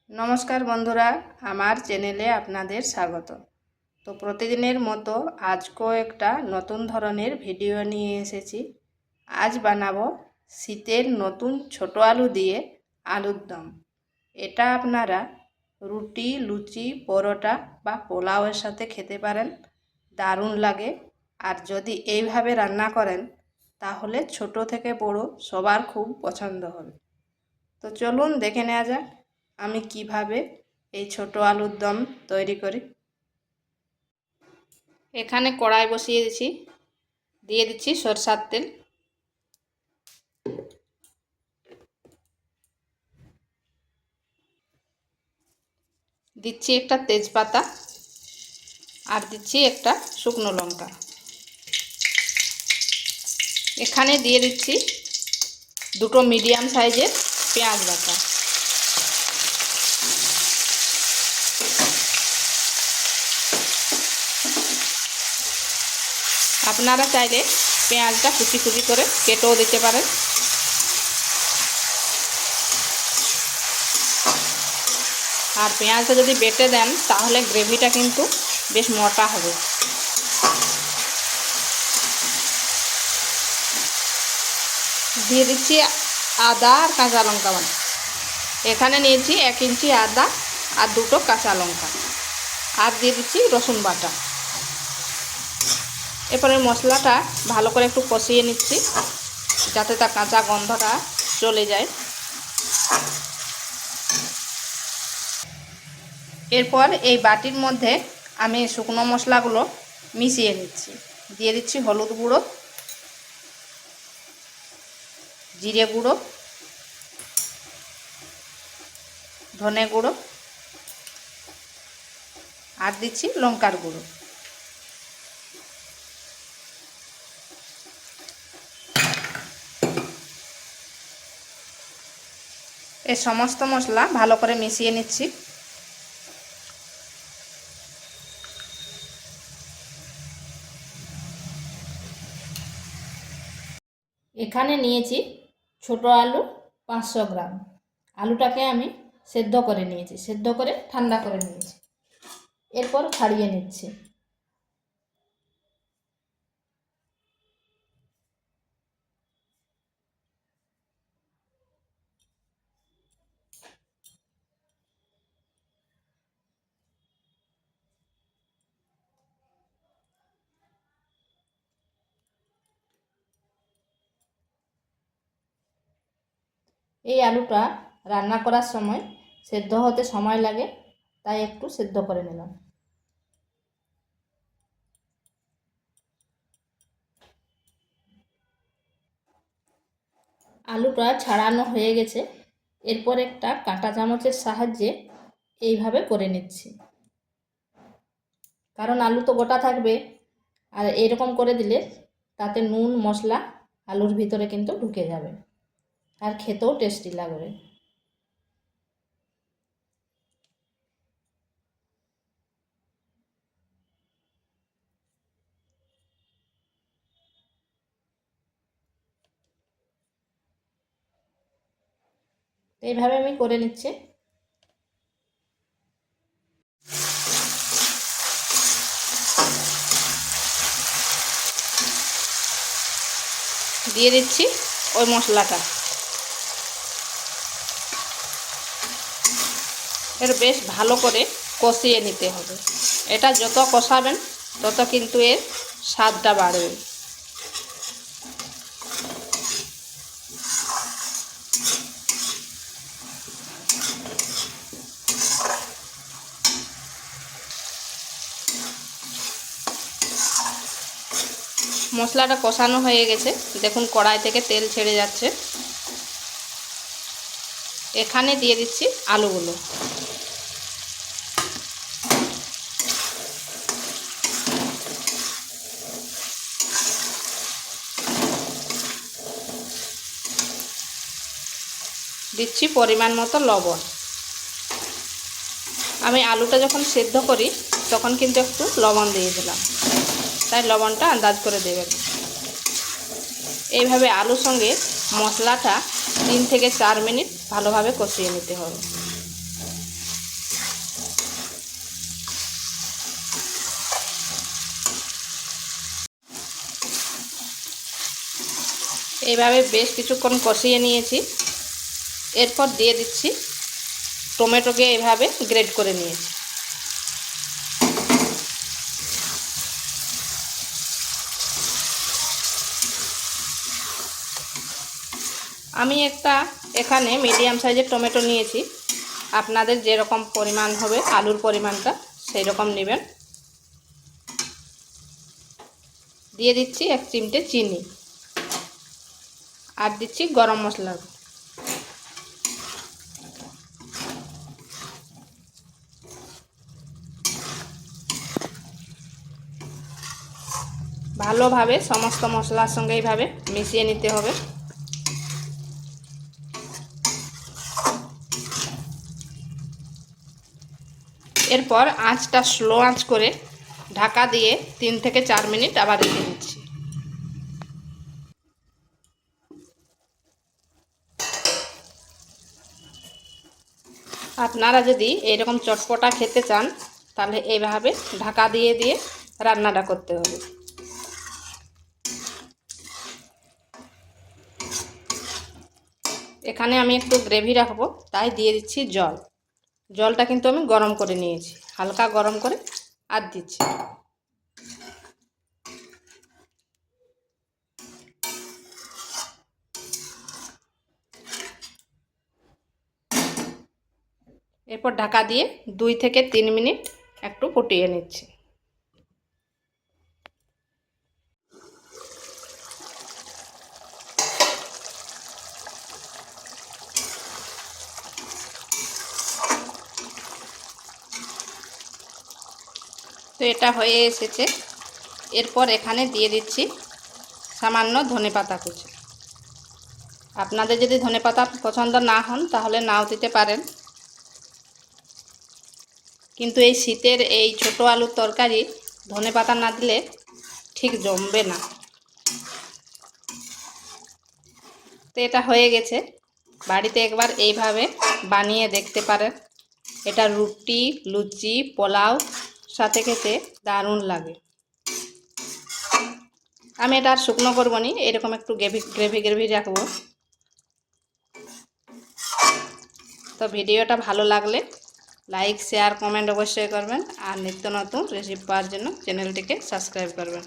নমস্কার বন্ধুরা, আমার চ্যানেলে আপনাদের স্বাগত। তো প্রতিদিনের মতো আজকেও একটা নতুন ধরনের ভিডিও নিয়ে এসেছি। আজ বানাবো শীতের নতুন ছোট আলু দিয়ে আলুর দম। এটা আপনারা রুটি, লুচি, পরোটা বা পোলাওয়ের সাথে খেতে পারেন, দারুণ লাগে। আর যদি এইভাবে রান্না করেন তাহলে ছোট থেকে বড় সবার খুব পছন্দ হবে। তো চলুন দেখে নেওয়া যাক আমি কিভাবে এই ছোট আলুর দম তৈরি করি। এখানে কড়াই বসিয়ে দিচ্ছি, দিয়ে দিচ্ছি সরষের তেল। দিচ্ছি একটা তেজপাতা আর দিচ্ছি একটা শুকনো লঙ্কা। এখানে দিয়ে দিচ্ছি দুটো মিডিয়াম সাইজের পেঁয়াজ বাটা। আপনারা চাইলে পেঁয়াজটা কুচি কুচি করে কেটেও দিতে পারেন। আর পেঁয়াজটা যদি বেটে দেন তাহলে গ্রেভিটা কিন্তু বেশ মোটা হবে। দিয়ে দিচ্ছি আদা আর কাঁচা লঙ্কা বাটা। এখানে নিয়েছি 1 ইঞ্চি আদা আর দুটো কাঁচা লঙ্কা, আর দিয়ে দিচ্ছি রসুন বাটা। এরপরে মশলাটা ভালো করে একটু কষিয়ে নিচ্ছি যাতে তার কাঁচা গন্ধটা চলে যায়। এরপর এই বাটির মধ্যে আমি শুকনো মশলাগুলো মিশিয়ে নিচ্ছি। দিয়ে দিচ্ছি হলুদ গুঁড়ো, জিরে গুঁড়ো, ধনে গুঁড়ো আর দিচ্ছি লঙ্কার গুঁড়ো। এই সমস্ত মশলা ভালো করে মিশিয়ে নিচ্ছি। এখানে নিয়েছি ছোট আলু 500 গ্রাম। আলুটাকে আমি সেদ্ধ করে নিয়েছি, সেদ্ধ করে ঠান্ডা করে নিয়েছি। এরপর ছাড়িয়ে নিচ্ছি। এই আলুটা রান্না করার সময় সেদ্ধ হতে সময় লাগে, তাই একটু সেদ্ধ করে নিলাম। আলুটা ছাড়ানো হয়ে গেছে। এরপর একটা কাঁটা চামচের সাহায্যে এইভাবে করে নিচ্ছি, কারণ আলু তো গোটা থাকবে। আর এরকম করে দিলে তাতে নুন মশলা আলুর ভিতরে কিন্তু ঢুকে যাবে আর খেতেও টেস্টি লাগবে। এইভাবে আমি করে নিচ্ছি। দিয়ে দিচ্ছি ওই মশলাটা। এর বেশ ভালো করে কষিয়ে নিতে হবে। এটা যত কষাবেন তত কিন্তু এর স্বাদটা বাড়বে। মশলাটা কষানো হয়ে গেছে, দেখুন কড়াই থেকে তেল ছেড়ে যাচ্ছে। এখানে দিয়ে দিচ্ছি আলুগুলো। দিচ্ছি পরিমাণ মতো লবণ। আমি আলুটা যখন সেদ্ধ করি তখন কিন্তু একটু লবণ দিয়ে দিলাম, তাই লবণটা আন্দাজ করে দেবেন। এইভাবে আলুর সঙ্গে মশলাটা 3 থেকে 4 মিনিট ভালোভাবে কষিয়ে নিতে হবে। এইভাবে বেশ কিছুক্ষণ কষিয়ে নিয়েছি। এরপর দিয়ে দিচ্ছি টমেটোকে এইভাবে গ্রেট করে নিয়েছি। আমি এখানে মিডিয়াম সাইজের টমেটো নিয়েছি। আপনাদের যেরকম পরিমাণ হবে আলুর পরিমাণটা সেই রকম নেবেন। দিয়ে দিচ্ছি 1 চিমটে চিনি আর দিচ্ছি গরম মশলা। ভালোভাবে সমস্ত মশলার সঙ্গে এইভাবে মিশিয়ে নিতে হবে। এরপর আঁচটা স্লো আঁচ করে ঢাকা দিয়ে 3 থেকে 4 মিনিট আবার রেখে দিচ্ছি। আপনারা যদি এরকম চটপটা খেতে চান তাহলে এইভাবে ঢাকা দিয়ে দিয়ে রান্নাটা করতে হবে। এখানে আমি একটু গ্রেভি রাখবো, তাই দিয়ে দিচ্ছি জল। জলটা কিন্তু আমি গরম করে নিয়েছি, হালকা গরম করে আর দিচ্ছি। এরপর ঢাকা দিয়ে 2 থেকে 3 মিনিট একটু ফুটিয়ে নিচ্ছি। তো এটা হয়ে এসেছে। এরপর এখানে দিয়ে দিচ্ছি সামান্য ধনেপাতা কুচি। আপনাদের যদি ধনেপাতা পছন্দ না হন তাহলে নাও দিতে পারেন, কিন্তু এই শীতের এই ছোট আলুর তরকারি ধনেপাতা না দিলে ঠিক জমবে না। তো এটা হয়ে গেছে। বাড়িতে একবার এইভাবে বানিয়ে দেখতে পারেন। এটা রুটি, লুচি, পোলাও সাথে খেতে দারুণ লাগে। আমি এটা আর শুকনো করবো নি, এরকম একটু গ্রেভি রাখবো। তো ভিডিওটা ভালো লাগলে লাইক, শেয়ার, কমেন্ট অবশ্যই করবেন। আর নিত্য নতুন রেসিপি পাওয়ার জন্য চ্যানেলটিকে সাবস্ক্রাইব করবেন।